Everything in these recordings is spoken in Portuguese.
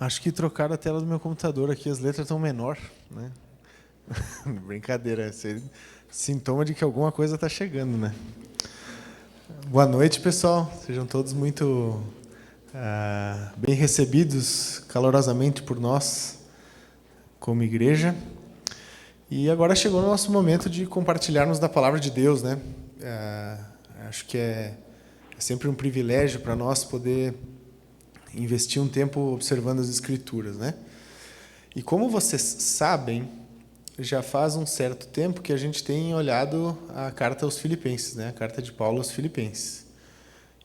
Acho que trocaram a tela do meu computador aqui, as letras estão menor, né? Brincadeira, esse é sintoma de que alguma coisa está chegando, né? Boa noite, pessoal. Sejam todos muito bem recebidos calorosamente por nós, como igreja. E agora chegou o nosso momento de compartilharmos da palavra de Deus, né? Acho que é sempre um privilégio para nós poder investir um tempo observando as Escrituras, né? E como vocês sabem, já faz um certo tempo que a gente tem olhado a carta aos Filipenses, né? A carta de Paulo aos Filipenses.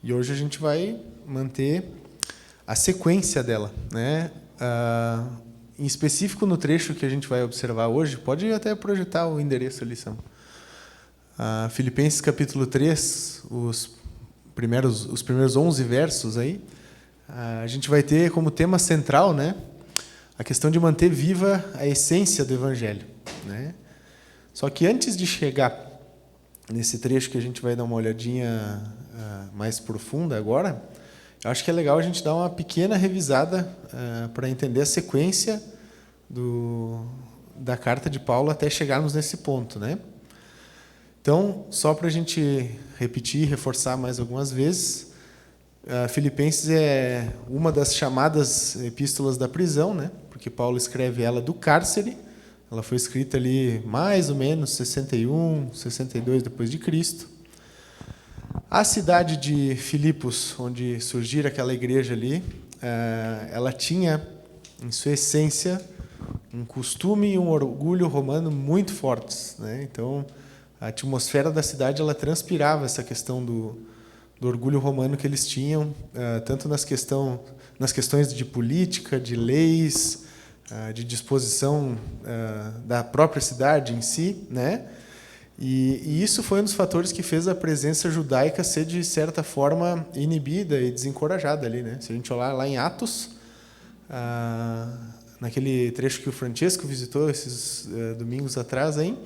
E hoje a gente vai manter a sequência dela, né? Em específico no trecho que a gente vai observar hoje, pode até projetar o endereço ali, Sam. Filipenses capítulo 3, os primeiros 11 versos aí, a gente vai ter como tema central, né, a questão de manter viva a essência do Evangelho, né? Só que antes de chegar nesse trecho que a gente vai dar uma olhadinha mais profunda agora, eu acho que é legal a gente dar uma pequena revisada para entender a sequência da carta de Paulo até chegarmos nesse ponto, né? Então, só para a gente repetir e reforçar mais algumas vezes, Filipenses é uma das chamadas epístolas da prisão, né? Porque Paulo escreve ela do cárcere. Ela foi escrita ali mais ou menos 61, 62 depois de Cristo. A cidade de Filipos, onde surgiu aquela igreja ali, ela tinha, em sua essência, um costume e um orgulho romano muito fortes, né? Então, a atmosfera da cidade ela transpirava essa questão do orgulho romano que eles tinham, tanto nas questões de política, de leis, de disposição da própria cidade em si, né? E isso foi um dos fatores que fez a presença judaica ser, de certa forma, inibida e desencorajada ali, né? Se a gente olhar lá em Atos, naquele trecho que o Francesco visitou esses domingos atrás, aí,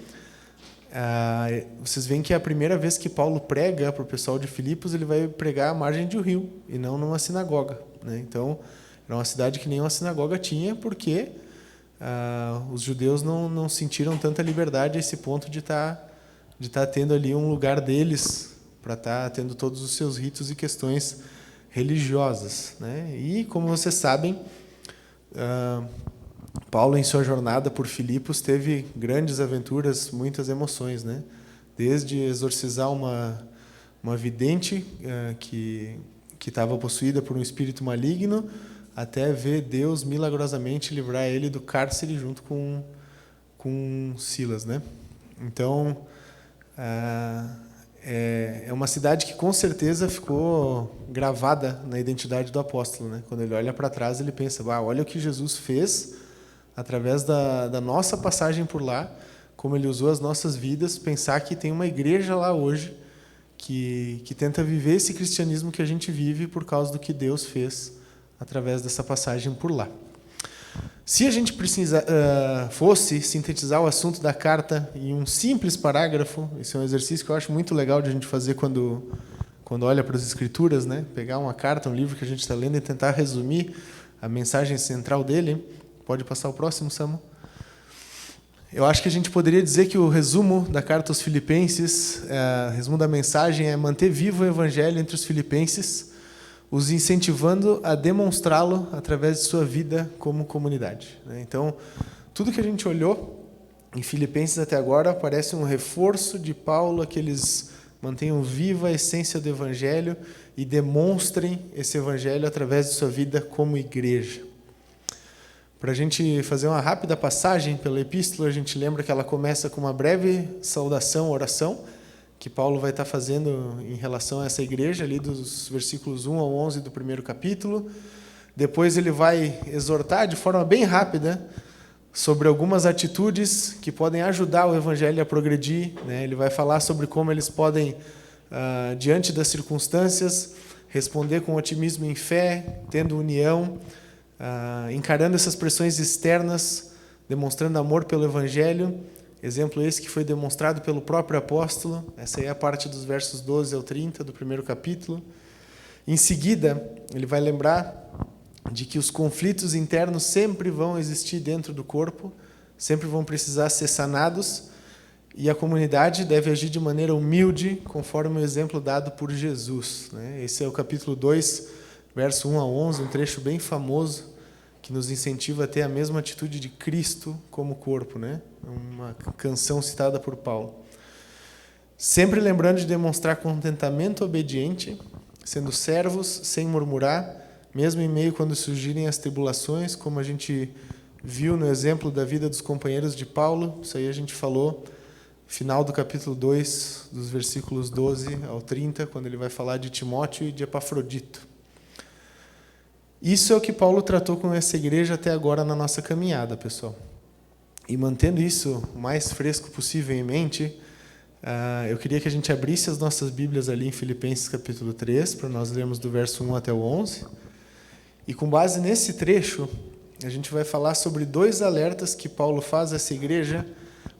vocês veem que é a primeira vez que Paulo prega para o pessoal de Filipos, ele vai pregar à margem de um rio, e não numa sinagoga, né? Então, era uma cidade que nenhuma sinagoga tinha, porque os judeus não sentiram tanta liberdade a esse ponto de estar tendo ali um lugar deles, para estar tendo todos os seus ritos e questões religiosas, né? E, como vocês sabem, Paulo, em sua jornada por Filipos, teve grandes aventuras, muitas emoções, né? Desde exorcizar uma vidente que estava possuída por um espírito maligno, até ver Deus milagrosamente livrar ele do cárcere junto com Silas, né? Então, é uma cidade que com certeza ficou gravada na identidade do apóstolo, né? Quando ele olha para trás, ele pensa: olha o que Jesus fez através da nossa passagem por lá, como ele usou as nossas vidas, pensar que tem uma igreja lá hoje que tenta viver esse cristianismo que a gente vive por causa do que Deus fez através dessa passagem por lá. Se a gente fosse sintetizar o assunto da carta em um simples parágrafo, esse é um exercício que eu acho muito legal de a gente fazer quando olha para as Escrituras, né? Pegar uma carta, um livro que a gente está lendo e tentar resumir a mensagem central dele. Pode passar o próximo, Samu? Eu acho que a gente poderia dizer que o resumo da carta aos Filipenses, o resumo da mensagem é manter vivo o evangelho entre os filipenses, os incentivando a demonstrá-lo através de sua vida como comunidade, né? Então, tudo que a gente olhou em Filipenses até agora parece um reforço de Paulo, a que eles mantenham viva a essência do evangelho e demonstrem esse evangelho através de sua vida como igreja. Para a gente fazer uma rápida passagem pela epístola, a gente lembra que ela começa com uma breve saudação, oração, que Paulo vai estar fazendo em relação a essa igreja, ali dos versículos 1 ao 11 do primeiro capítulo. Depois ele vai exortar de forma bem rápida sobre algumas atitudes que podem ajudar o evangelho a progredir, né? Ele vai falar sobre como eles podem, diante das circunstâncias, responder com otimismo em fé, tendo união, encarando essas pressões externas, demonstrando amor pelo Evangelho, exemplo esse que foi demonstrado pelo próprio apóstolo. Essa aí é a parte dos versos 12 ao 30 do primeiro capítulo. Em seguida, ele vai lembrar de que os conflitos internos sempre vão existir dentro do corpo, sempre vão precisar ser sanados, e a comunidade deve agir de maneira humilde, conforme o exemplo dado por Jesus, né? Esse é o capítulo 2, verso 1 a 11, um trecho bem famoso, que nos incentiva a ter a mesma atitude de Cristo como corpo, né? Uma canção citada por Paulo. Sempre lembrando de demonstrar contentamento obediente, sendo servos, sem murmurar, mesmo em meio quando surgirem as tribulações, como a gente viu no exemplo da vida dos companheiros de Paulo. Isso aí a gente falou final do capítulo 2, dos versículos 12 ao 30, quando ele vai falar de Timóteo e de Epafrodito. Isso é o que Paulo tratou com essa igreja até agora na nossa caminhada, pessoal. E mantendo isso o mais fresco possível em mente, eu queria que a gente abrisse as nossas Bíblias ali em Filipenses capítulo 3, para nós lermos do verso 1 até o 11. E com base nesse trecho, a gente vai falar sobre 2 alertas que Paulo faz a essa igreja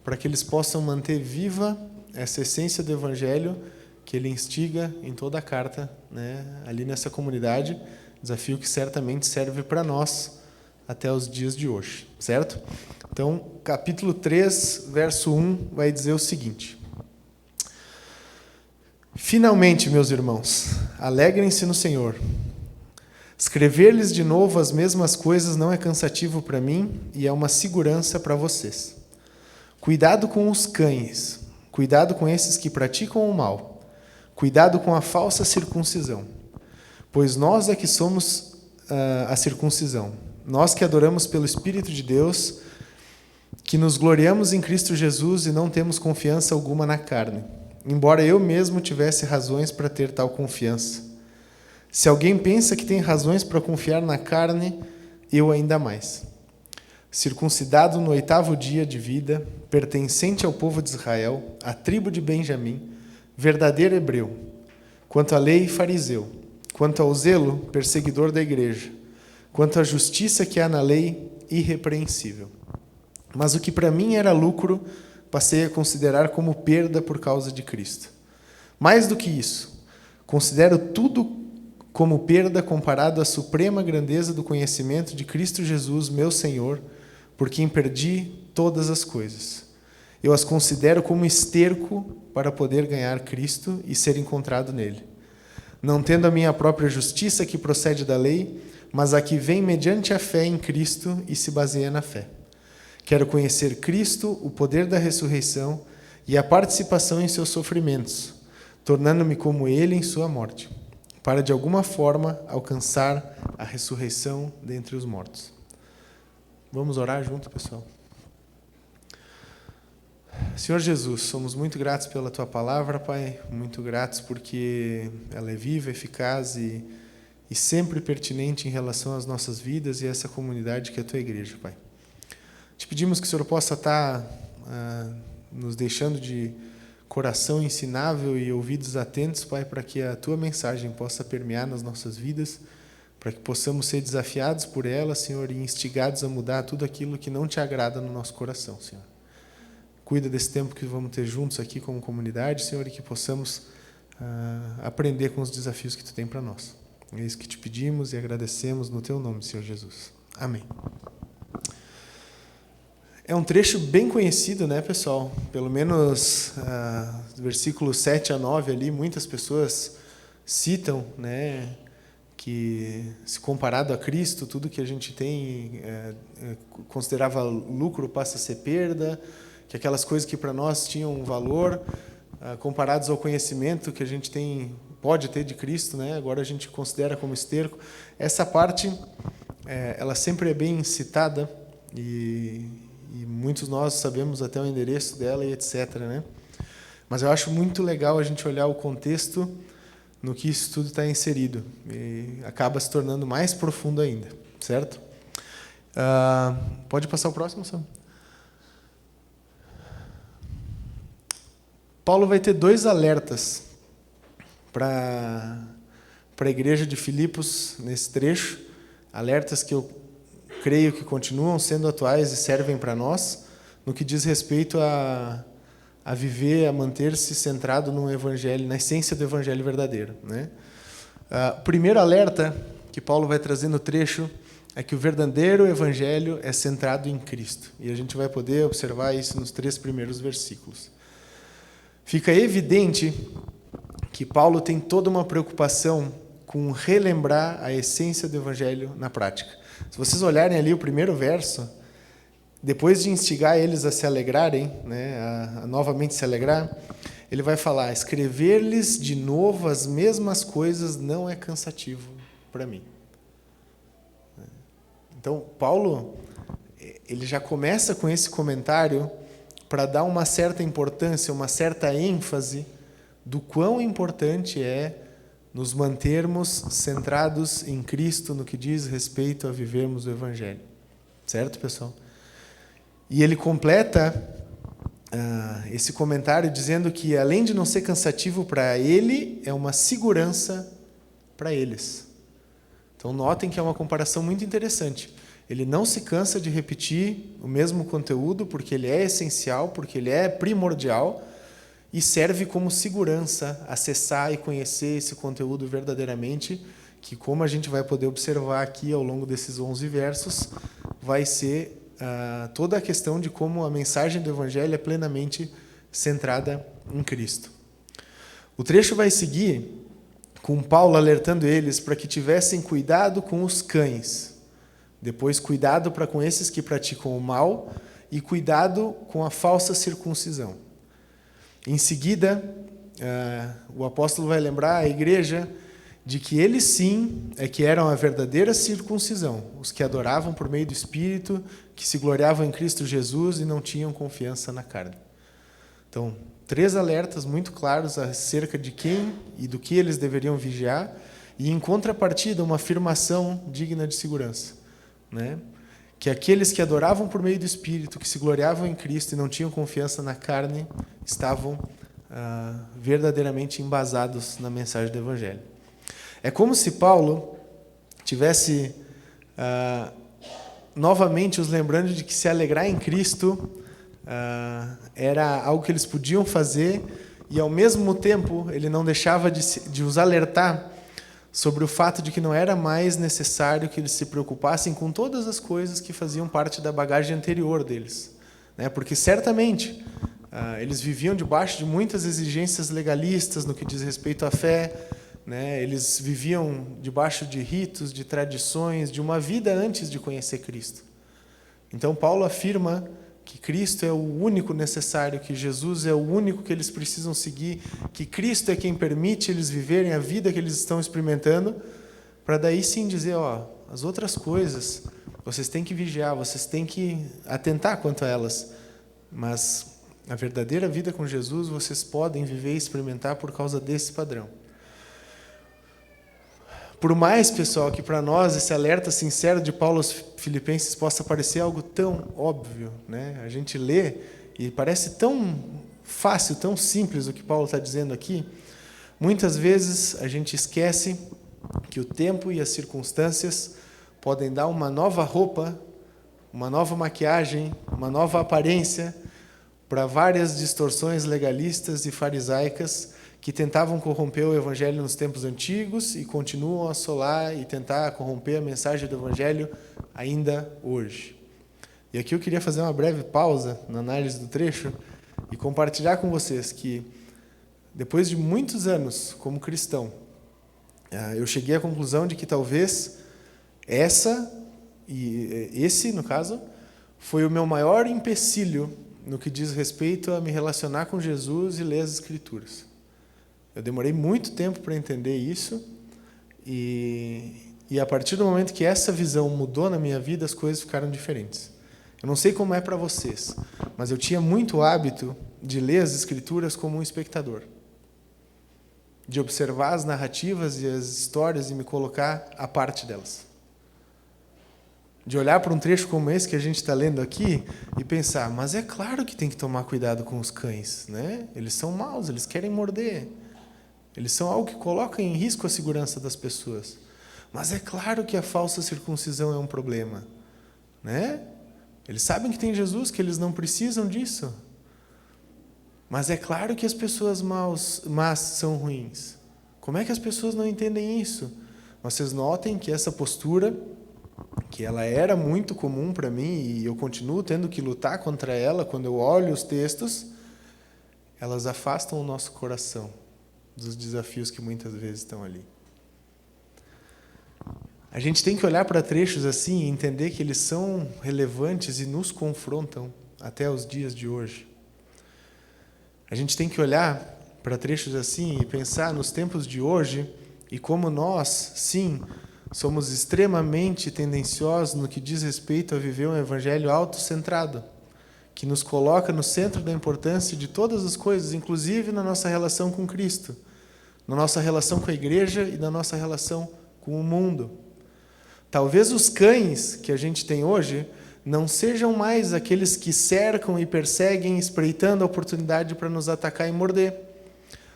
para que eles possam manter viva essa essência do Evangelho que ele instiga em toda a carta, né, ali nessa comunidade, desafio que certamente serve para nós até os dias de hoje, certo? Então, capítulo 3, verso 1, vai dizer o seguinte: Finalmente, meus irmãos, alegrem-se no Senhor. Escrever-lhes de novo as mesmas coisas não é cansativo para mim e é uma segurança para vocês. Cuidado com os cães, cuidado com esses que praticam o mal, cuidado com a falsa circuncisão, pois nós é que somos a circuncisão, nós que adoramos pelo Espírito de Deus, que nos gloriamos em Cristo Jesus e não temos confiança alguma na carne, embora eu mesmo tivesse razões para ter tal confiança. Se alguém pensa que tem razões para confiar na carne, eu ainda mais. Circuncidado no 8º dia de vida, pertencente ao povo de Israel, à tribo de Benjamim, verdadeiro hebreu, quanto à lei, fariseu, quanto ao zelo, perseguidor da igreja, quanto à justiça que há na lei, irrepreensível. Mas o que para mim era lucro, passei a considerar como perda por causa de Cristo. Mais do que isso, considero tudo como perda comparado à suprema grandeza do conhecimento de Cristo Jesus, meu Senhor, por quem perdi todas as coisas. Eu as considero como esterco para poder ganhar Cristo e ser encontrado nele. Não tendo a minha própria justiça que procede da lei, mas a que vem mediante a fé em Cristo e se baseia na fé. Quero conhecer Cristo, o poder da ressurreição e a participação em seus sofrimentos, tornando-me como ele em sua morte, para de alguma forma alcançar a ressurreição dentre os mortos. Vamos orar junto, pessoal? Senhor Jesus, somos muito gratos pela Tua palavra, Pai, muito gratos porque ela é viva, eficaz e sempre pertinente em relação às nossas vidas e a essa comunidade que é a Tua igreja, Pai. Te pedimos que o Senhor possa estar nos deixando de coração ensinável e ouvidos atentos, Pai, para que a Tua mensagem possa permear nas nossas vidas, para que possamos ser desafiados por ela, Senhor, e instigados a mudar tudo aquilo que não Te agrada no nosso coração, Senhor. Cuida desse tempo que vamos ter juntos aqui como comunidade, Senhor, e que possamos aprender com os desafios que Tu tem para nós. É isso que Te pedimos e agradecemos no Teu nome, Senhor Jesus. Amém. É um trecho bem conhecido, né, pessoal? Pelo menos versículos 7 a 9 ali, muitas pessoas citam, né, que se comparado a Cristo, tudo que a gente tem considerava lucro passa a ser perda, que aquelas coisas que para nós tinham um valor, comparados ao conhecimento que a gente pode ter de Cristo, né, agora a gente considera como esterco. Essa parte, ela sempre é bem citada e muitos de nós sabemos até o endereço dela e etc, né? Mas eu acho muito legal a gente olhar o contexto no que isso tudo está inserido. E acaba se tornando mais profundo ainda, certo? Pode passar o próximo, Sam? Paulo vai ter 2 alertas para a igreja de Filipos nesse trecho. Alertas que eu creio que continuam sendo atuais e servem para nós, no que diz respeito a viver, a manter-se centrado no evangelho, na essência do evangelho verdadeiro, né? O primeiro alerta que Paulo vai trazer no trecho é que o verdadeiro evangelho é centrado em Cristo. E a gente vai poder observar isso nos 3 primeiros versículos. Fica evidente que Paulo tem toda uma preocupação com relembrar a essência do evangelho na prática. Se vocês olharem ali o primeiro verso, depois de instigar eles a se alegrarem, né, a novamente se alegrar, ele vai falar: escrever-lhes de novo as mesmas coisas não é cansativo para mim. Então, Paulo, ele já começa com esse comentário para dar uma certa importância, uma certa ênfase do quão importante é nos mantermos centrados em Cristo no que diz respeito a vivermos o Evangelho. Certo, pessoal? E ele completa esse comentário dizendo que, além de não ser cansativo para ele, é uma segurança para eles. Então, notem que é uma comparação muito interessante. Ele não se cansa de repetir o mesmo conteúdo, porque ele é essencial, porque ele é primordial, e serve como segurança acessar e conhecer esse conteúdo verdadeiramente, que, como a gente vai poder observar aqui ao longo desses 11 versos, vai ser toda a questão de como a mensagem do Evangelho é plenamente centrada em Cristo. O trecho vai seguir com Paulo alertando eles para que tivessem cuidado com os cães. Depois, cuidado para com esses que praticam o mal e cuidado com a falsa circuncisão. Em seguida, o apóstolo vai lembrar a igreja de que eles sim é que eram a verdadeira circuncisão, os que adoravam por meio do Espírito, que se gloriavam em Cristo Jesus e não tinham confiança na carne. Então, 3 alertas muito claros acerca de quem e do que eles deveriam vigiar, e em contrapartida uma afirmação digna de segurança, né? Que aqueles que adoravam por meio do Espírito, que se gloriavam em Cristo e não tinham confiança na carne, estavam verdadeiramente embasados na mensagem do Evangelho. É como se Paulo tivesse novamente os lembrando de que se alegrar em Cristo era algo que eles podiam fazer, e ao mesmo tempo ele não deixava de os alertar sobre o fato de que não era mais necessário que eles se preocupassem com todas as coisas que faziam parte da bagagem anterior deles, né? Porque certamente eles viviam debaixo de muitas exigências legalistas no que diz respeito à fé, né? Eles viviam debaixo de ritos, de tradições, de uma vida antes de conhecer Cristo. Então Paulo afirma que Cristo é o único necessário, que Jesus é o único que eles precisam seguir, que Cristo é quem permite eles viverem a vida que eles estão experimentando, para daí sim dizer, as outras coisas, vocês têm que vigiar, vocês têm que atentar quanto a elas, mas a verdadeira vida com Jesus vocês podem viver e experimentar por causa desse padrão. Por mais, pessoal, que para nós esse alerta sincero de Paulo aos Filipenses possa parecer algo tão óbvio, né? A gente lê e parece tão fácil, tão simples o que Paulo está dizendo aqui. Muitas vezes a gente esquece que o tempo e as circunstâncias podem dar uma nova roupa, uma nova maquiagem, uma nova aparência para várias distorções legalistas e farisaicas que tentavam corromper o Evangelho nos tempos antigos e continuam a assolar e tentar corromper a mensagem do Evangelho ainda hoje. E aqui eu queria fazer uma breve pausa na análise do trecho e compartilhar com vocês que, depois de muitos anos como cristão, eu cheguei à conclusão de que talvez esse, no caso, foi o meu maior empecilho no que diz respeito a me relacionar com Jesus e ler as Escrituras. Eu demorei muito tempo para entender isso e a partir do momento que essa visão mudou na minha vida, as coisas ficaram diferentes. Eu não sei como é para vocês, mas eu tinha muito hábito de ler as Escrituras como um espectador, de observar as narrativas e as histórias e me colocar à parte delas. De olhar para um trecho como esse que a gente está lendo aqui e pensar, mas é claro que tem que tomar cuidado com os cães, né? Eles são maus, eles querem morder. Eles são algo que coloca em risco a segurança das pessoas. Mas é claro que a falsa circuncisão é um problema, né? Eles sabem que tem Jesus, que eles não precisam disso. Mas é claro que as pessoas más são ruins. Como é que as pessoas não entendem isso? Vocês notem que essa postura que ela era muito comum para mim e eu continuo tendo que lutar contra ela quando eu olho os textos, elas afastam o nosso coração dos desafios que muitas vezes estão ali. A gente tem que olhar para trechos assim e entender que eles são relevantes e nos confrontam até os dias de hoje. A gente tem que olhar para trechos assim e pensar nos tempos de hoje e como nós, sim, somos extremamente tendenciosos no que diz respeito a viver um evangelho autocentrado, que nos coloca no centro da importância de todas as coisas, inclusive na nossa relação com Cristo, na nossa relação com a igreja e na nossa relação com o mundo. Talvez os cães que a gente tem hoje não sejam mais aqueles que cercam e perseguem, espreitando a oportunidade para nos atacar e morder.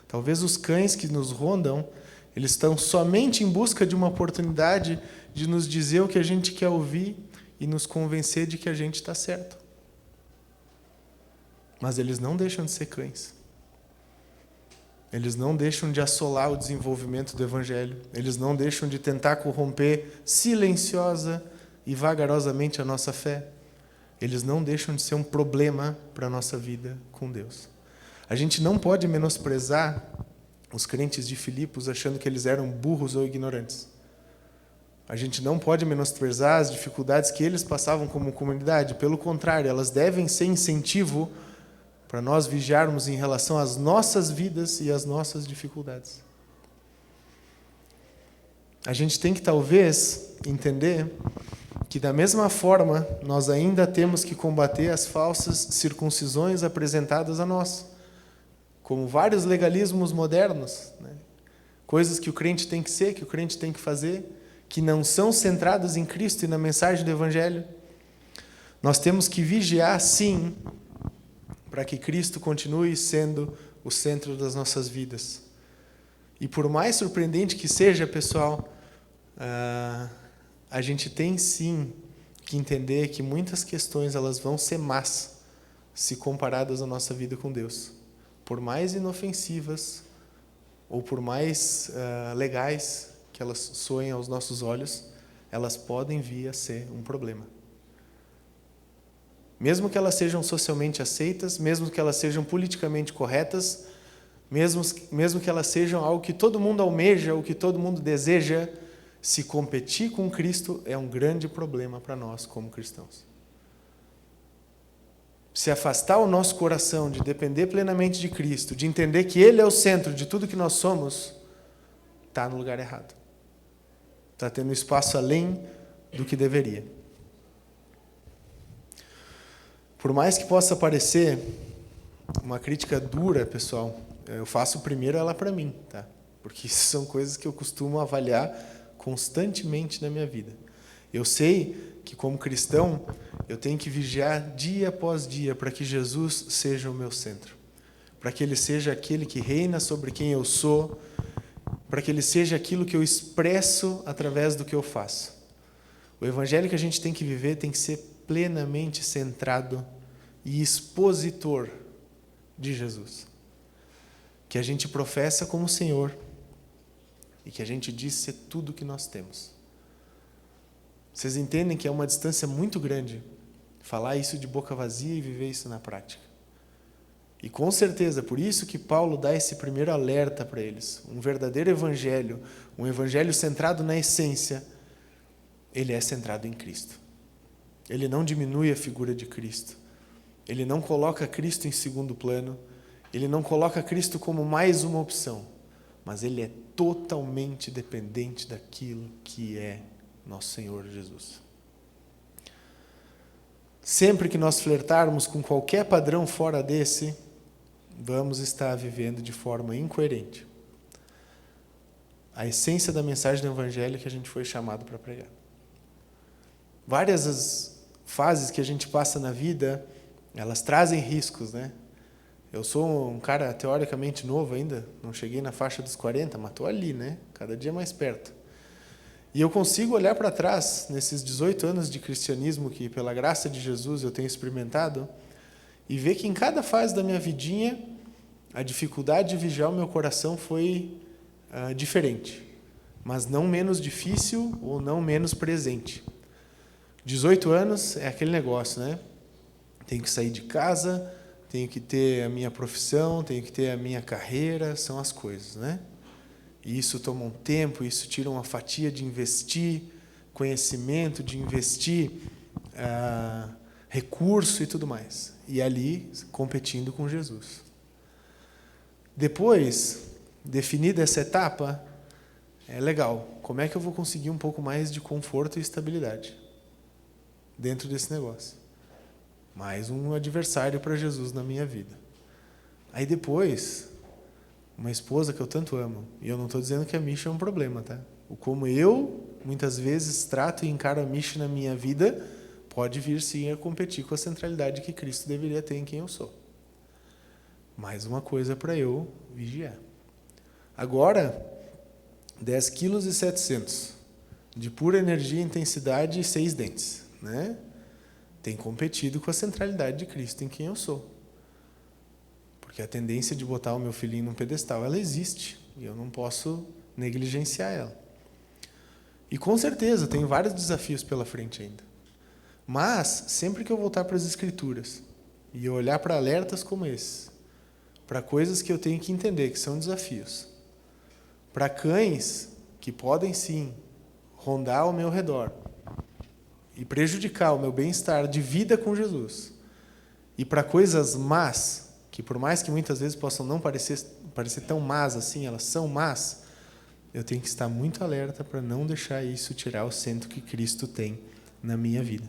Talvez os cães que nos rondam, eles estão somente em busca de uma oportunidade de nos dizer o que a gente quer ouvir e nos convencer de que a gente está certo. Mas eles não deixam de ser cães. Eles não deixam de assolar o desenvolvimento do Evangelho. Eles não deixam de tentar corromper silenciosa e vagarosamente a nossa fé. Eles não deixam de ser um problema para a nossa vida com Deus. A gente não pode menosprezar os crentes de Filipos achando que eles eram burros ou ignorantes. A gente não pode menosprezar as dificuldades que eles passavam como comunidade. Pelo contrário, elas devem ser incentivo para nós vigiarmos em relação às nossas vidas e às nossas dificuldades. A gente tem que, talvez, entender que, da mesma forma, nós ainda temos que combater as falsas circuncisões apresentadas a nós, como vários legalismos modernos, né? Coisas que o crente tem que ser, que o crente tem que fazer, que não são centradas em Cristo e na mensagem do Evangelho. Nós temos que vigiar, sim, para que Cristo continue sendo o centro das nossas vidas. E por mais surpreendente que seja, pessoal, a gente tem sim que entender que muitas questões elas vão ser más se comparadas à nossa vida com Deus. Por mais inofensivas ou por mais legais que elas soem aos nossos olhos, elas podem vir a ser um problema. Mesmo que elas sejam socialmente aceitas, mesmo que elas sejam politicamente corretas, mesmo que elas sejam algo que todo mundo almeja, ou que todo mundo deseja, se competir com Cristo é um grande problema para nós como cristãos. Se afastar o nosso coração de depender plenamente de Cristo, de entender que Ele é o centro de tudo que nós somos, está no lugar errado. Está tendo espaço além do que deveria. Por mais que possa parecer uma crítica dura, pessoal, eu faço primeiro ela para mim, tá? Porque isso são coisas que eu costumo avaliar constantemente na minha vida. Eu sei que, como cristão, eu tenho que vigiar dia após dia para que Jesus seja o meu centro, para que Ele seja aquele que reina sobre quem eu sou, para que Ele seja aquilo que eu expresso através do que eu faço. O evangelho que a gente tem que viver tem que ser plenamente centrado e expositor de Jesus, que a gente professa como Senhor e que a gente diz ser tudo o que nós temos. Vocês entendem que é uma distância muito grande falar isso de boca vazia e viver isso na prática. E com certeza, por isso que Paulo dá esse primeiro alerta para eles. Um verdadeiro evangelho, um evangelho centrado na essência, ele é centrado em Cristo. Ele não diminui a figura de Cristo. Ele não coloca Cristo em segundo plano. Ele não coloca Cristo como mais uma opção. Mas ele é totalmente dependente daquilo que é nosso Senhor Jesus. Sempre que nós flertarmos com qualquer padrão fora desse, vamos estar vivendo de forma incoerente a essência da mensagem do Evangelho que a gente foi chamado para pregar. Várias as fases que a gente passa na vida, elas trazem riscos, né? Eu sou um cara teoricamente novo ainda, não cheguei na faixa dos 40, mas estou ali, né? Cada dia mais perto. E eu consigo olhar para trás, nesses 18 anos de cristianismo que, pela graça de Jesus, eu tenho experimentado, e ver que em cada fase da minha vidinha, a dificuldade de vigiar o meu coração foi diferente, mas não menos difícil ou não menos presente. 18 anos é aquele negócio, né? Tenho que sair de casa, tenho que ter a minha profissão, tenho que ter a minha carreira, são as coisas, né? E isso toma um tempo, isso tira uma fatia de investir conhecimento, de investir recurso e tudo mais. E ali, competindo com Jesus. Depois, definida essa etapa, é legal. Como é que eu vou conseguir um pouco mais de conforto e estabilidade dentro desse negócio? Mais um adversário para Jesus na minha vida. Aí depois, uma esposa que eu tanto amo. E eu não estou dizendo que a Misha é um problema, tá? O como eu, muitas vezes, trato e encaro a Misha na minha vida, pode vir sim a competir com a centralidade que Cristo deveria ter em quem eu sou. Mais uma coisa para eu vigiar. Agora, 10,7 kg de pura energia, intensidade e 6 dentes, né? Tem competido com a centralidade de Cristo em quem eu sou. Porque a tendência de botar o meu filhinho num pedestal, ela existe. E eu não posso negligenciar ela. E com certeza, tem vários desafios pela frente ainda. Mas, sempre que eu voltar para as Escrituras e eu olhar para alertas como esse, para coisas que eu tenho que entender que são desafios, para cães que podem sim rondar ao meu redor e prejudicar o meu bem-estar de vida com Jesus, e para coisas más, que por mais que muitas vezes possam não parecer tão más assim, elas são más, eu tenho que estar muito alerta para não deixar isso tirar o centro que Cristo tem na minha vida.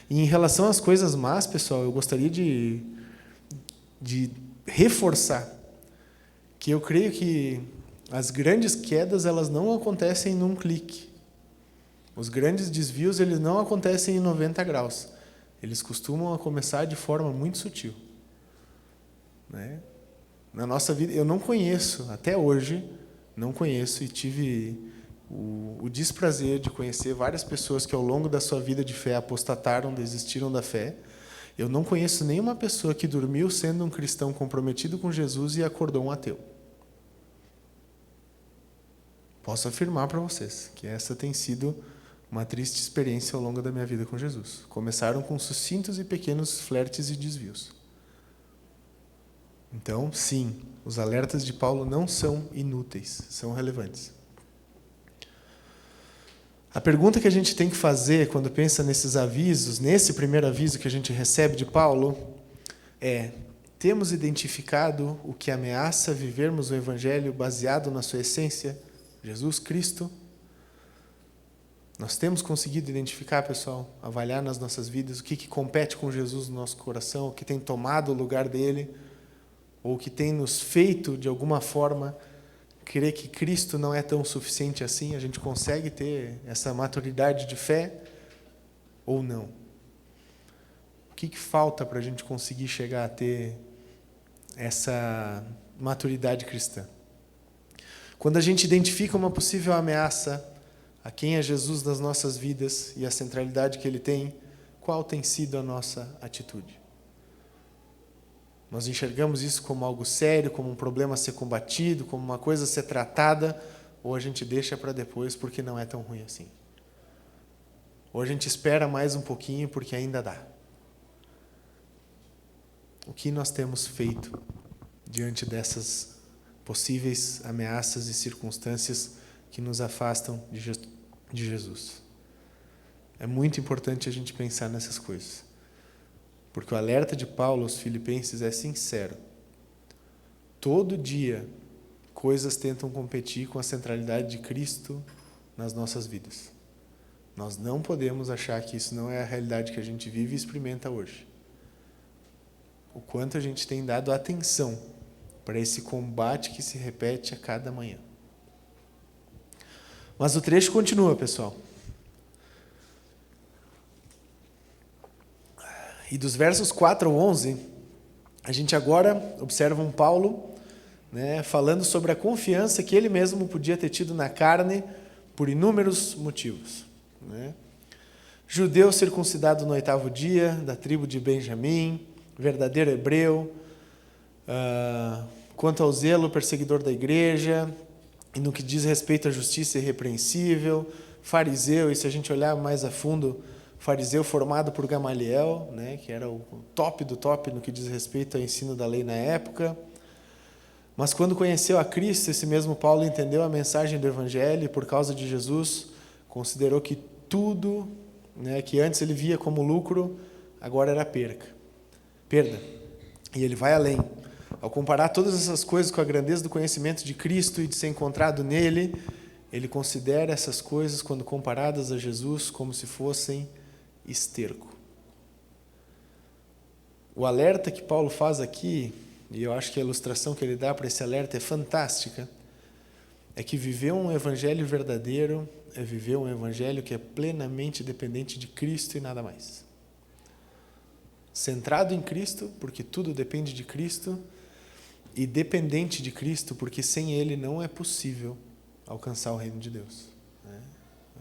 E em relação às coisas más, pessoal, eu gostaria de reforçar que eu creio que as grandes quedas, elas não acontecem num clique. Os grandes desvios, eles não acontecem em 90 graus. Eles costumam começar de forma muito sutil. Né? Na nossa vida, eu não conheço, até hoje, não conheço e tive o desprazer de conhecer várias pessoas que ao longo da sua vida de fé apostataram, desistiram da fé. Eu não conheço nenhuma pessoa que dormiu sendo um cristão comprometido com Jesus e acordou um ateu. Posso afirmar para vocês que essa tem sido uma triste experiência ao longo da minha vida com Jesus. Começaram com sucintos e pequenos flertes e desvios. Então, sim, os alertas de Paulo não são inúteis, são relevantes. A pergunta que a gente tem que fazer quando pensa nesses avisos, nesse primeiro aviso que a gente recebe de Paulo, é: temos identificado o que ameaça vivermos o Evangelho baseado na sua essência, Jesus Cristo? Nós temos conseguido identificar, pessoal, avaliar nas nossas vidas o que compete com Jesus no nosso coração, o que tem tomado o lugar dele, ou o que tem nos feito, de alguma forma, crer que Cristo não é tão suficiente assim? A gente consegue ter essa maturidade de fé ou não? O que falta para a gente conseguir chegar a ter essa maturidade cristã? Quando a gente identifica uma possível ameaça a quem é Jesus nas nossas vidas e a centralidade que ele tem, qual tem sido a nossa atitude? Nós enxergamos isso como algo sério, como um problema a ser combatido, como uma coisa a ser tratada, ou a gente deixa para depois porque não é tão ruim assim? Ou a gente espera mais um pouquinho porque ainda dá? O que nós temos feito diante dessas possíveis ameaças e circunstâncias que nos afastam de Jesus? É muito importante a gente pensar nessas coisas. Porque o alerta de Paulo aos Filipenses é sincero. Todo dia, coisas tentam competir com a centralidade de Cristo nas nossas vidas. Nós não podemos achar que isso não é a realidade que a gente vive e experimenta hoje. O quanto a gente tem dado atenção para esse combate que se repete a cada manhã. Mas o trecho continua, pessoal. E dos versos 4 ao 11, a gente agora observa um Paulo, né, falando sobre a confiança que ele mesmo podia ter tido na carne por inúmeros motivos. Né? Judeu circuncidado no 8º dia, da tribo de Benjamim, verdadeiro hebreu, quanto ao zelo, perseguidor da igreja, e no que diz respeito à justiça irrepreensível, fariseu, e se a gente olhar mais a fundo, fariseu formado por Gamaliel, né, que era o top do top no que diz respeito ao ensino da lei na época. Mas quando conheceu a Cristo, esse mesmo Paulo entendeu a mensagem do Evangelho e, por causa de Jesus, considerou que tudo, né, que antes ele via como lucro, agora era perda. E ele vai além. Ao comparar todas essas coisas com a grandeza do conhecimento de Cristo e de ser encontrado nele, ele considera essas coisas, quando comparadas a Jesus, como se fossem esterco. O alerta que Paulo faz aqui, e eu acho que a ilustração que ele dá para esse alerta é fantástica, é que viver um evangelho verdadeiro é viver um evangelho que é plenamente dependente de Cristo e nada mais. Centrado em Cristo, porque tudo depende de Cristo, e dependente de Cristo, porque sem Ele não é possível alcançar o reino de Deus.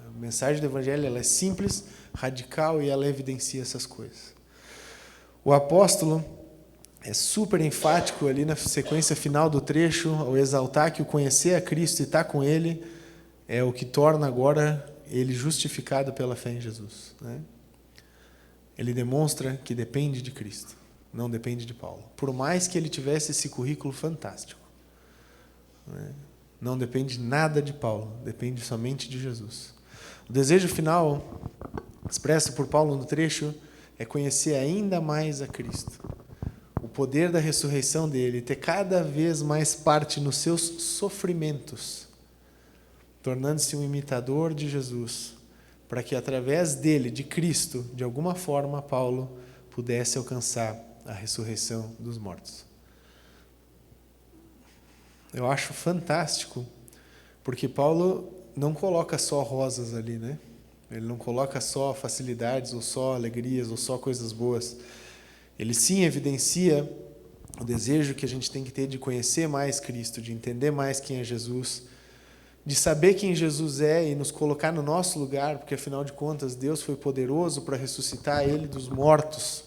A mensagem do Evangelho ela é simples, radical e ela evidencia essas coisas. O apóstolo é super enfático ali na sequência final do trecho, ao exaltar que o conhecer a Cristo e estar com Ele é o que torna agora ele justificado pela fé em Jesus. Ele demonstra que depende de Cristo, não depende de Paulo. Por mais que ele tivesse esse currículo fantástico, não depende nada de Paulo, depende somente de Jesus. O desejo final, expresso por Paulo no trecho, é conhecer ainda mais a Cristo. O poder da ressurreição dele, ter cada vez mais parte nos seus sofrimentos, tornando-se um imitador de Jesus, para que através dele, de Cristo, de alguma forma, Paulo pudesse alcançar a ressurreição dos mortos. Eu acho fantástico, porque Paulo não coloca só rosas ali, né? Ele não coloca só facilidades, ou só alegrias, ou só coisas boas. Ele sim evidencia o desejo que a gente tem que ter de conhecer mais Cristo, de entender mais quem é Jesus, de saber quem Jesus é e nos colocar no nosso lugar, porque afinal de contas Deus foi poderoso para ressuscitar Ele dos mortos.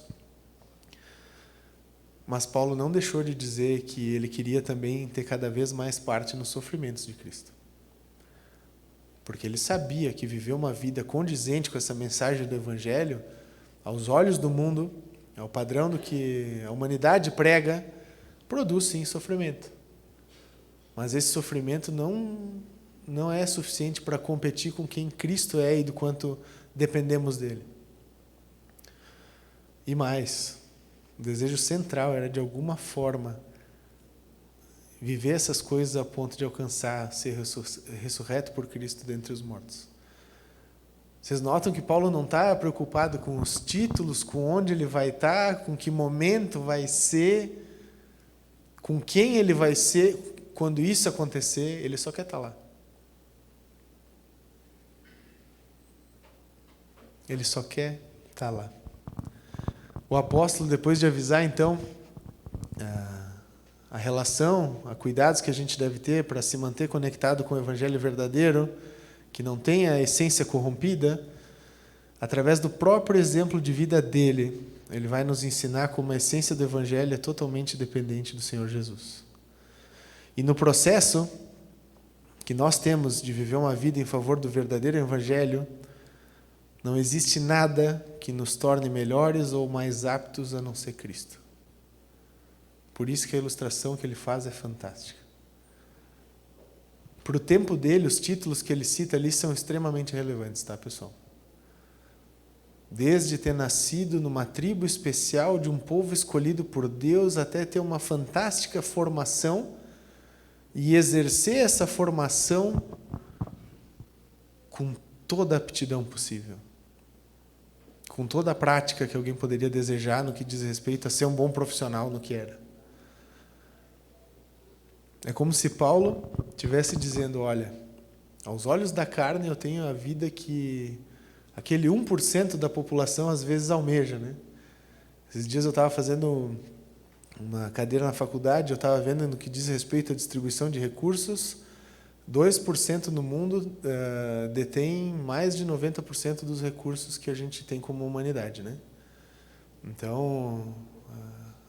Mas Paulo não deixou de dizer que ele queria também ter cada vez mais parte nos sofrimentos de Cristo. Porque ele sabia que viver uma vida condizente com essa mensagem do Evangelho, aos olhos do mundo, ao padrão do que a humanidade prega, produz sim sofrimento. Mas esse sofrimento não é suficiente para competir com quem Cristo é e do quanto dependemos dele. E mais, o desejo central era, de alguma forma, viver essas coisas a ponto de alcançar, ser ressurreto por Cristo dentre os mortos. Vocês notam que Paulo não está preocupado com os títulos, com onde ele vai estar, com que momento vai ser, com quem ele vai ser quando isso acontecer, ele só quer estar lá. Ele só quer estar lá. O apóstolo, depois de avisar, então, a relação, a cuidados que a gente deve ter para se manter conectado com o Evangelho verdadeiro, que não tenha a essência corrompida, através do próprio exemplo de vida dele, ele vai nos ensinar como a essência do Evangelho é totalmente dependente do Senhor Jesus. E no processo que nós temos de viver uma vida em favor do verdadeiro Evangelho, não existe nada que nos torne melhores ou mais aptos a não ser Cristo. Por isso que a ilustração que ele faz é fantástica. Para o tempo dele, os títulos que ele cita ali são extremamente relevantes, tá, pessoal? Desde ter nascido numa tribo especial de um povo escolhido por Deus, até ter uma fantástica formação e exercer essa formação com toda a aptidão possível. Com toda a prática que alguém poderia desejar no que diz respeito a ser um bom profissional no que era. É como se Paulo estivesse dizendo, olha, aos olhos da carne eu tenho a vida que aquele 1% da população às vezes almeja, né? Esses dias eu estava fazendo uma cadeira na faculdade, eu estava vendo no que diz respeito à distribuição de recursos, 2% no mundo detém mais de 90% dos recursos que a gente tem como humanidade, né? Então,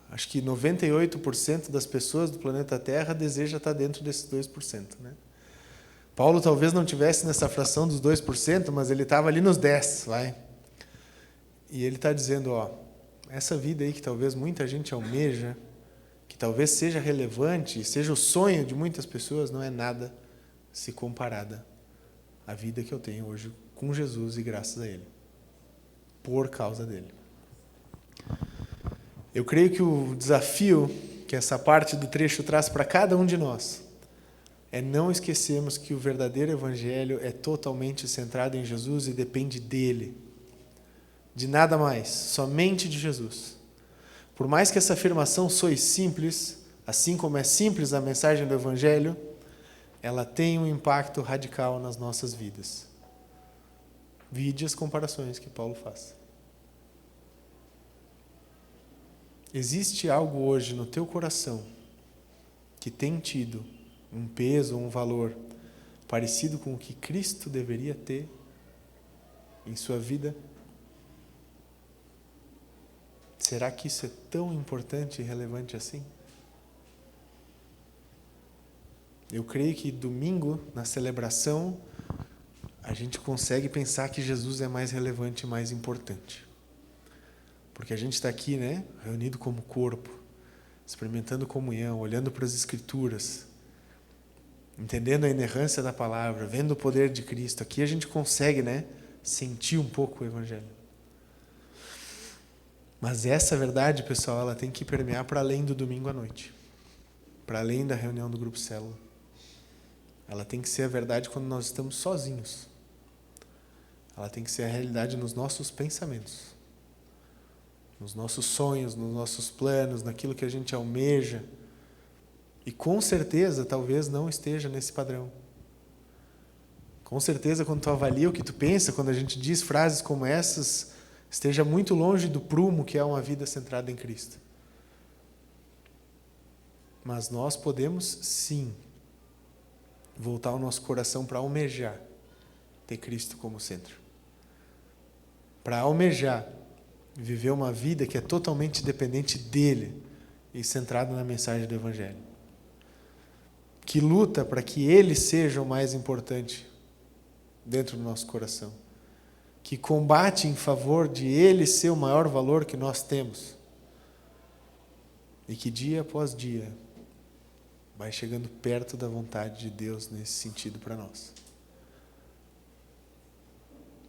acho que 98% das pessoas do planeta Terra deseja estar dentro desses 2%, né? Paulo talvez não tivesse nessa fração dos 2%, mas ele estava ali nos 10%, vai. E ele está dizendo, ó, essa vida aí que talvez muita gente almeja, que talvez seja relevante, seja o sonho de muitas pessoas, não é nada se comparada à vida que eu tenho hoje com Jesus e graças a Ele, por causa dele. Eu creio que o desafio que essa parte do trecho traz para cada um de nós é não esquecermos que o verdadeiro evangelho é totalmente centrado em Jesus e depende dele, de nada mais, somente de Jesus. Por mais que essa afirmação soe simples, assim como é simples a mensagem do evangelho, ela tem um impacto radical nas nossas vidas. Vide as comparações que Paulo faz. Existe algo hoje no teu coração que tem tido um peso, um valor parecido com o que Cristo deveria ter em sua vida? Será que isso é tão importante e relevante assim? Eu creio que domingo, na celebração, a gente consegue pensar que Jesus é mais relevante e mais importante. Porque a gente está aqui, né, reunido como corpo, experimentando comunhão, olhando para as Escrituras, entendendo a inerrância da palavra, vendo o poder de Cristo. Aqui a gente consegue, né, sentir um pouco o Evangelho. Mas essa verdade, pessoal, ela tem que permear para além do domingo à noite, para além da reunião do grupo célula. Ela tem que ser a verdade quando nós estamos sozinhos. Ela tem que ser a realidade nos nossos pensamentos, nos nossos sonhos, nos nossos planos, naquilo que a gente almeja. E com certeza, talvez não esteja nesse padrão. Com certeza, quando tu avalia o que tu pensa, quando a gente diz frases como essas, esteja muito longe do prumo que é uma vida centrada em Cristo. Mas nós podemos, sim, voltar o nosso coração para almejar ter Cristo como centro. Para almejar viver uma vida que é totalmente dependente dele e centrada na mensagem do Evangelho. Que luta para que ele seja o mais importante dentro do nosso coração. Que combate em favor de ele ser o maior valor que nós temos. E que dia após dia vai chegando perto da vontade de Deus nesse sentido para nós.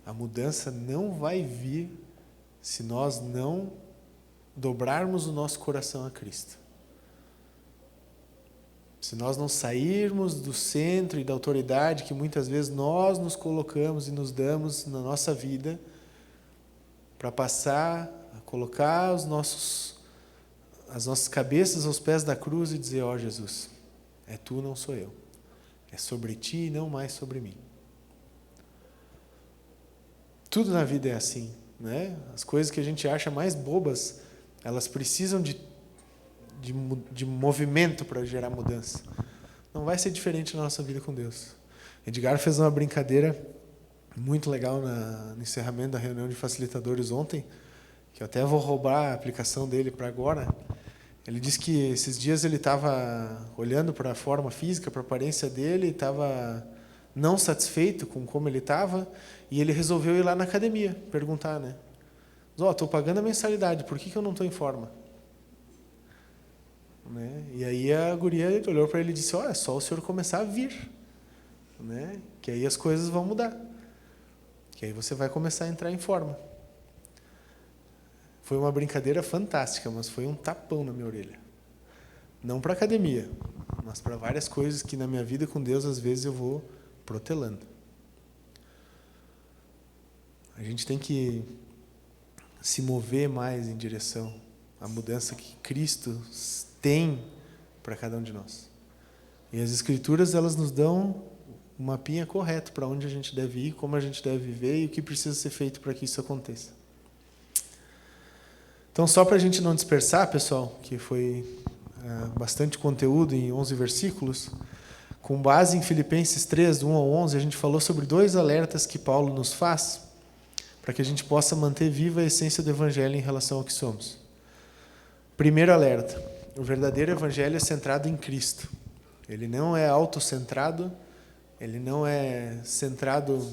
A mudança não vai vir se nós não dobrarmos o nosso coração a Cristo. Se nós não sairmos do centro e da autoridade que muitas vezes nós nos colocamos e nos damos na nossa vida para passar a colocar as nossas cabeças aos pés da cruz e dizer, ó Jesus, é tu, não sou eu. É sobre ti e não mais sobre mim. Tudo na vida é assim, né? As coisas que a gente acha mais bobas, elas precisam de movimento para gerar mudança. Não vai ser diferente na nossa vida com Deus. Edgar fez uma brincadeira muito legal no encerramento da reunião de facilitadores ontem, que eu até vou roubar a aplicação dele para agora. Ele disse que esses dias ele estava olhando para a forma física, para a aparência dele, estava não satisfeito com como ele estava, e ele resolveu ir lá na academia, perguntar, né? Estou pagando a mensalidade, por que eu não estou em forma? Né? E aí a guria olhou para ele e disse, é só o senhor começar a vir, né? Que aí as coisas vão mudar, que aí você vai começar a entrar em forma. Foi uma brincadeira fantástica, mas foi um tapão na minha orelha. Não para academia, mas para várias coisas que na minha vida com Deus às vezes eu vou protelando. A gente tem que se mover mais em direção à mudança que Cristo tem para cada um de nós. E as Escrituras, elas nos dão um mapinha correto para onde a gente deve ir, como a gente deve viver e o que precisa ser feito para que isso aconteça. Então, só para a gente não dispersar, pessoal, que foi bastante conteúdo em 11 versículos, com base em Filipenses 3, do 1 ao 11, a gente falou sobre 2 alertas que Paulo nos faz para que a gente possa manter viva a essência do Evangelho em relação ao que somos. Primeiro alerta: o verdadeiro Evangelho é centrado em Cristo. Ele não é autocentrado, ele não é centrado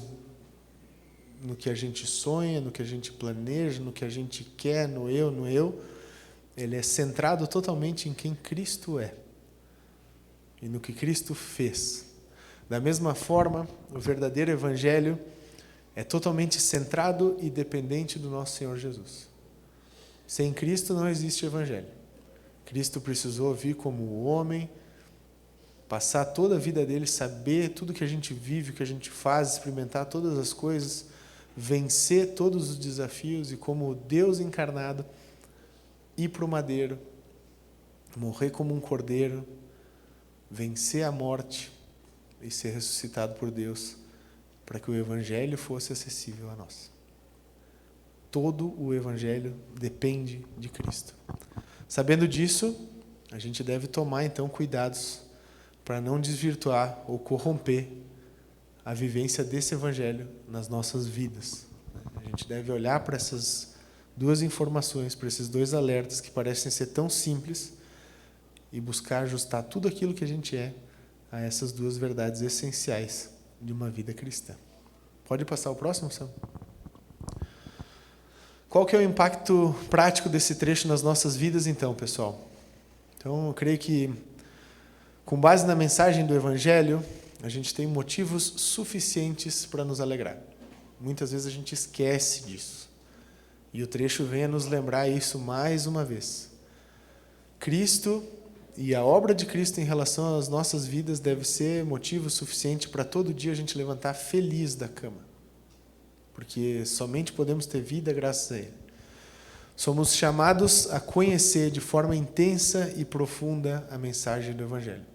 no que a gente sonha, no que a gente planeja, no que a gente quer, no eu. Ele é centrado totalmente em quem Cristo é e no que Cristo fez. Da mesma forma, o verdadeiro evangelho é totalmente centrado e dependente do nosso Senhor Jesus. Sem Cristo não existe evangelho. Cristo precisou vir como homem, passar toda a vida dele, saber tudo que a gente vive, o que a gente faz, experimentar todas as coisas, vencer todos os desafios e como Deus encarnado, ir para o madeiro, morrer como um cordeiro, vencer a morte e ser ressuscitado por Deus, para que o evangelho fosse acessível a nós. Todo o evangelho depende de Cristo. Sabendo disso, a gente deve tomar então cuidados para não desvirtuar ou corromper a vivência desse evangelho nas nossas vidas. A gente deve olhar para essas duas informações, para esses dois alertas que parecem ser tão simples e buscar ajustar tudo aquilo que a gente é a essas duas verdades essenciais de uma vida cristã. Pode passar o próximo, Sam? Qual que é o impacto prático desse trecho nas nossas vidas, então, pessoal? Então, eu creio que, com base na mensagem do Evangelho, a gente tem motivos suficientes para nos alegrar. Muitas vezes a gente esquece disso. E o trecho vem a nos lembrar isso mais uma vez. Cristo e a obra de Cristo em relação às nossas vidas deve ser motivo suficiente para todo dia a gente levantar feliz da cama. Porque somente podemos ter vida graças a Ele. Somos chamados a conhecer de forma intensa e profunda a mensagem do Evangelho.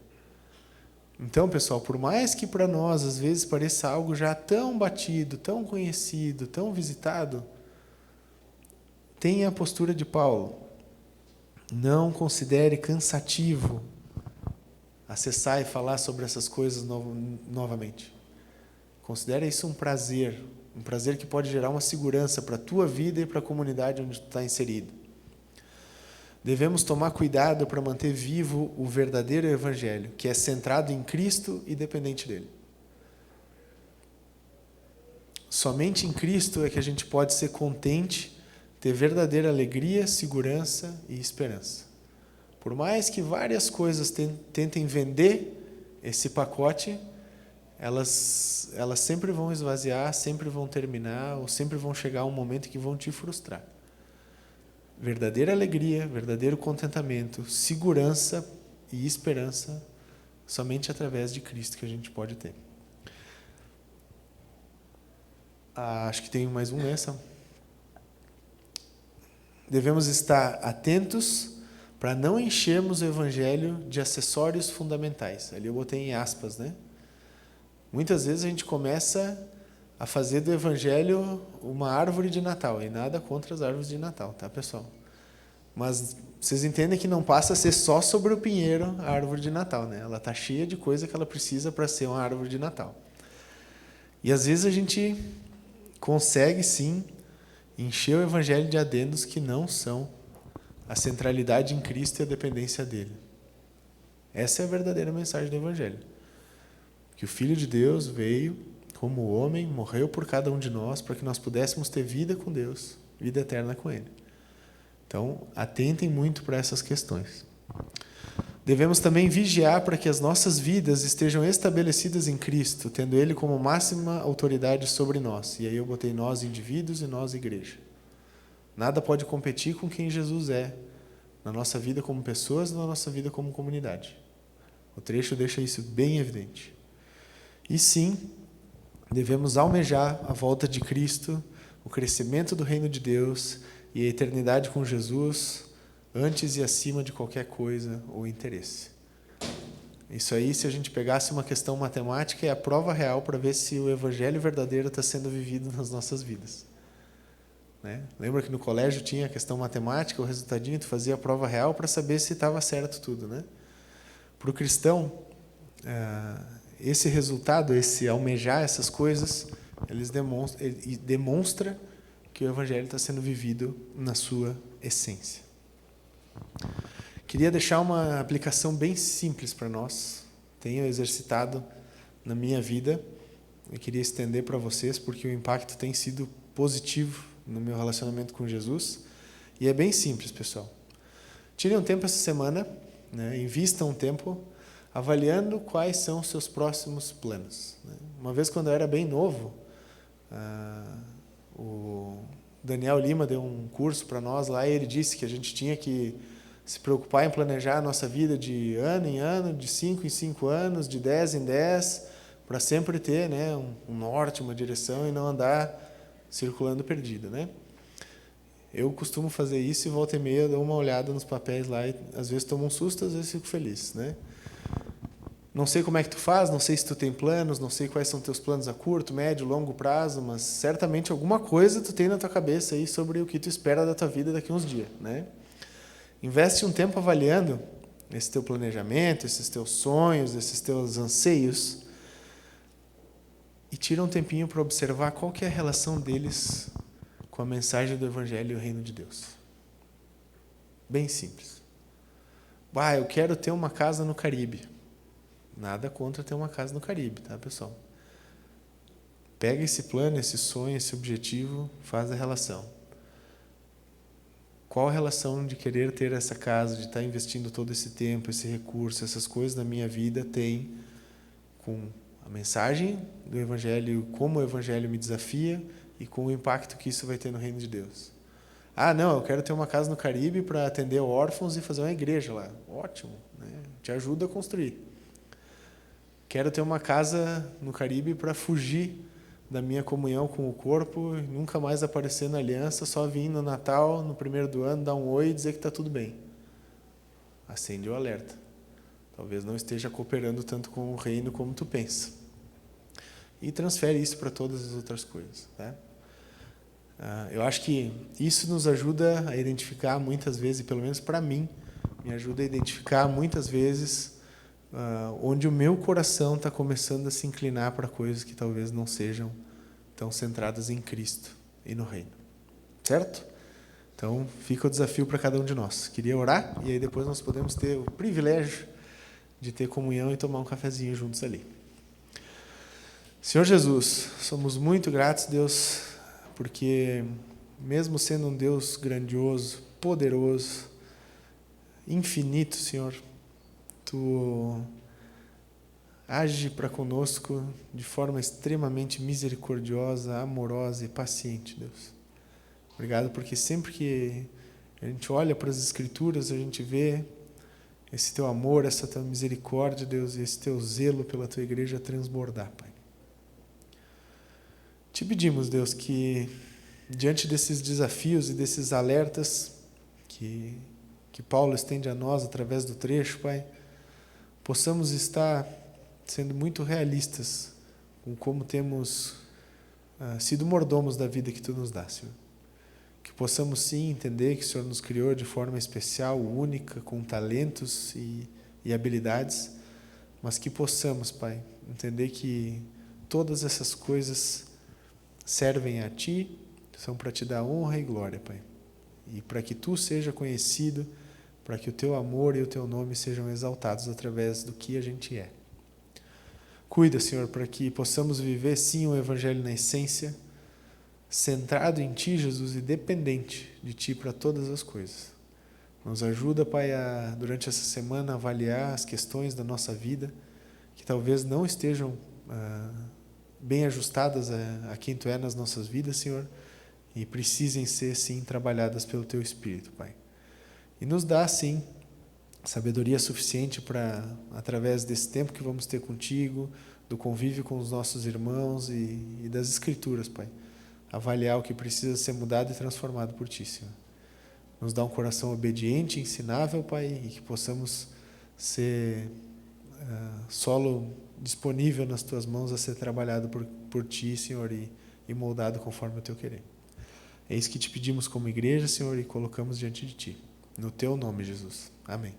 Então, pessoal, por mais que para nós às vezes pareça algo já tão batido, tão conhecido, tão visitado, tenha a postura de Paulo. Não considere cansativo acessar e falar sobre essas coisas novamente. Considere isso um prazer que pode gerar uma segurança para a tua vida e para a comunidade onde tu está inserido. Devemos tomar cuidado para manter vivo o verdadeiro evangelho, que é centrado em Cristo e dependente dele. Somente em Cristo é que a gente pode ser contente, ter verdadeira alegria, segurança e esperança. Por mais que várias coisas tentem vender esse pacote, elas sempre vão esvaziar, sempre vão terminar, ou sempre vão chegar a um momento que vão te frustrar. Verdadeira alegria, verdadeiro contentamento, segurança e esperança, somente através de Cristo que a gente pode ter. Acho que tem mais um nessa. Devemos estar atentos para não enchermos o evangelho de acessórios fundamentais. Ali eu botei em aspas, né? Muitas vezes a gente começa a fazer do evangelho uma árvore de Natal, e nada contra as árvores de Natal, tá, pessoal? Mas vocês entendem que não passa a ser só sobre o pinheiro a árvore de Natal, né? Ela está cheia de coisa que ela precisa para ser uma árvore de Natal. E às vezes a gente consegue, sim, encher o evangelho de adendos que não são a centralidade em Cristo e a dependência dele. Essa é a verdadeira mensagem do evangelho. Que o Filho de Deus veio como homem, morreu por cada um de nós, para que nós pudéssemos ter vida com Deus, vida eterna com Ele. Então, atentem muito para essas questões. Devemos também vigiar para que as nossas vidas estejam estabelecidas em Cristo, tendo Ele como máxima autoridade sobre nós. E aí eu botei nós indivíduos e nós igreja. Nada pode competir com quem Jesus é, na nossa vida como pessoas e na nossa vida como comunidade. O trecho deixa isso bem evidente. E sim, devemos almejar a volta de Cristo, o crescimento do reino de Deus e a eternidade com Jesus, antes e acima de qualquer coisa ou interesse. Isso aí, se a gente pegasse uma questão matemática, é a prova real para ver se o evangelho verdadeiro está sendo vivido nas nossas vidas. Né? Lembra que no colégio tinha a questão matemática, o resultadinho, tu fazia a prova real para saber se estava certo tudo, né? Para o cristão, esse resultado, esse almejar essas coisas, ele demonstra que o evangelho está sendo vivido na sua essência. Queria deixar uma aplicação bem simples para nós. Tenho exercitado na minha vida eu queria estender para vocês, porque o impacto tem sido positivo no meu relacionamento com Jesus. E é bem simples, pessoal. Tirem um tempo essa semana, né, invistam um tempo avaliando quais são os seus próximos planos. Uma vez, quando eu era bem novo, o Daniel Lima deu um curso para nós lá e ele disse que a gente tinha que se preocupar em planejar a nossa vida de ano em ano, de 5 em 5 anos, de 10 em 10, para sempre ter, né, um norte, uma direção e não andar circulando perdido, né? Eu costumo fazer isso e volta e meia dou uma olhada nos papéis lá e às vezes tomo um susto, às vezes fico feliz, né? Não sei como é que tu faz, não sei se tu tem planos, não sei quais são teus planos a curto, médio, longo prazo, mas certamente alguma coisa tu tem na tua cabeça aí sobre o que tu espera da tua vida daqui a uns dias, né? Investe um tempo avaliando esse teu planejamento, esses teus sonhos, esses teus anseios e tira um tempinho para observar qual que é a relação deles com a mensagem do Evangelho e o Reino de Deus. Bem simples. Eu quero ter uma casa no Caribe. Nada contra ter uma casa no Caribe, tá, pessoal? Pega esse plano, esse sonho, esse objetivo, faz a relação. Qual a relação de querer ter essa casa, de estar investindo todo esse tempo, esse recurso, essas coisas na minha vida tem com a mensagem do Evangelho, como o Evangelho me desafia e com o impacto que isso vai ter no Reino de Deus? Não, eu quero ter uma casa no Caribe para atender órfãos e fazer uma igreja lá. Ótimo, né? Te ajuda a construir. Quero ter uma casa no Caribe para fugir da minha comunhão com o corpo e nunca mais aparecer na aliança, só vir no Natal, no primeiro do ano, dar um oi e dizer que está tudo bem. Acende o alerta. Talvez não esteja cooperando tanto com o reino como tu pensa. E transfere isso para todas as outras coisas, tá? Eu acho que isso nos ajuda a identificar muitas vezes, pelo menos para mim, me ajuda a identificar muitas vezes onde o meu coração está começando a se inclinar para coisas que talvez não sejam tão centradas em Cristo e no reino. Certo? Então, fica o desafio para cada um de nós. Queria orar e aí depois nós podemos ter o privilégio de ter comunhão e tomar um cafezinho juntos ali. Senhor Jesus, somos muito gratos, Deus, porque mesmo sendo um Deus grandioso, poderoso, infinito, Senhor, Tu age para conosco de forma extremamente misericordiosa, amorosa e paciente, Deus. Obrigado porque sempre que a gente olha para as Escrituras, a gente vê esse Teu amor, essa Tua misericórdia, Deus, e esse Teu zelo pela Tua igreja transbordar, Pai. Te pedimos, Deus, que diante desses desafios e desses alertas que Paulo estende a nós através do trecho, Pai, possamos estar sendo muito realistas com como temos sido mordomos da vida que Tu nos dá, Senhor. Que possamos sim entender que o Senhor nos criou de forma especial, única, com talentos e habilidades, mas que possamos, Pai, entender que todas essas coisas servem a Ti, são para Te dar honra e glória, Pai. E para que Tu seja conhecido, para que o Teu amor e o Teu nome sejam exaltados através do que a gente é. Cuida, Senhor, para que possamos viver sim o Evangelho na essência, centrado em Ti, Jesus, e dependente de Ti para todas as coisas. Nos ajuda, Pai, durante essa semana, avaliar as questões da nossa vida, que talvez não estejam bem ajustadas a quem Tu é nas nossas vidas, Senhor, e precisem ser, sim, trabalhadas pelo Teu Espírito, Pai. E nos dá, sim, sabedoria suficiente para, através desse tempo que vamos ter contigo, do convívio com os nossos irmãos e das Escrituras, Pai, avaliar o que precisa ser mudado e transformado por Ti, Senhor. Nos dá um coração obediente, ensinável, Pai, e que possamos ser solo disponível nas Tuas mãos a ser trabalhado por Ti, Senhor, e moldado conforme o Teu querer. É isso que Te pedimos como igreja, Senhor, e colocamos diante de Ti. No Teu nome, Jesus. Amém.